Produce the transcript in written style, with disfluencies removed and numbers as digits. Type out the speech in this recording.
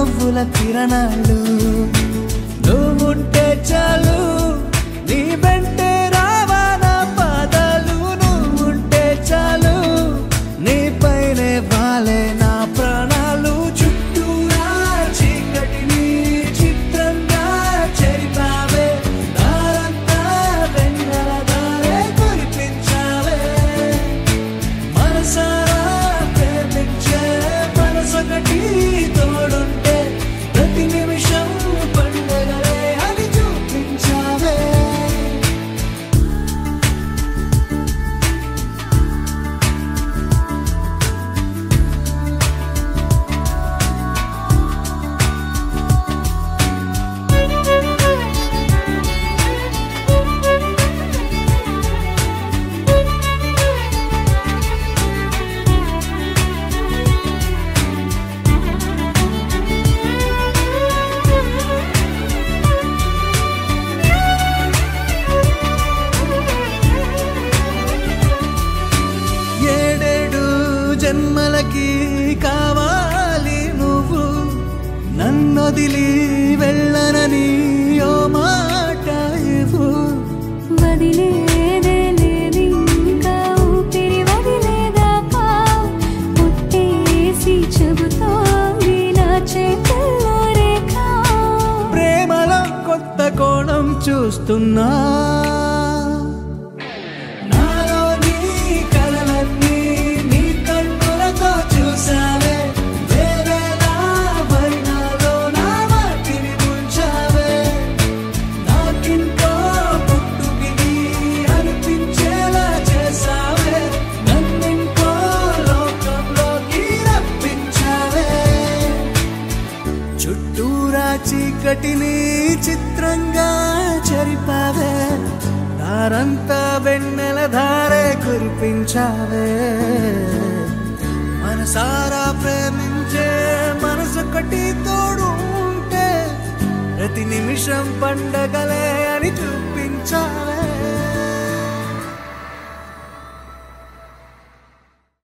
నవ్వుల కిరణాలు నువ్వుంటే చాలు నీ వెంటే రావానా పాదాలు నువ్వుంటే చాలు నీ పైనే వాలే నా ప్రాణాలు చుట్టూరా చీకటిని చిత్రంగా చెరిపావే దారంతా వెన్నెల దారే కురిపించావే మనసారా ప్రేమించే మనసొకటి తోడుంటే ప్రతి నిమిషం పండగలే అని చూపించావే ఏడేడు జన్మలకి కావాలి నువ్వు నన్నొదిలి వెళ్ళనని ఓ మాట ఇవ్వు వదిలేదే లేదు ఇంకా ఊపిరి వదిలేదాకా పుట్టేసి చెబుతోంది నా చేతుల్లో రేఖ ప్రేమలో కొత్త కోణం చూస్తున్నా నాలో నీ కలలన్నీ నీ కన్నులతో చూసావే వేరేలా వర్ణాలో నా వాటిని ముంచావే నాకింకో పుట్టుకిని అనిపించేలా చేసావే నన్నింకో లోకంలోకి రప్పించావే చుట్టూరా చీకటిని చిత్రంగా చెరిపావే దారంతా వెన్నెల ధారే కురిపించావే మనసారా ప్రేమించే మనసొకటి తోడు ఉంటే ప్రతి నిమిషం పండగలే అని చూపించావే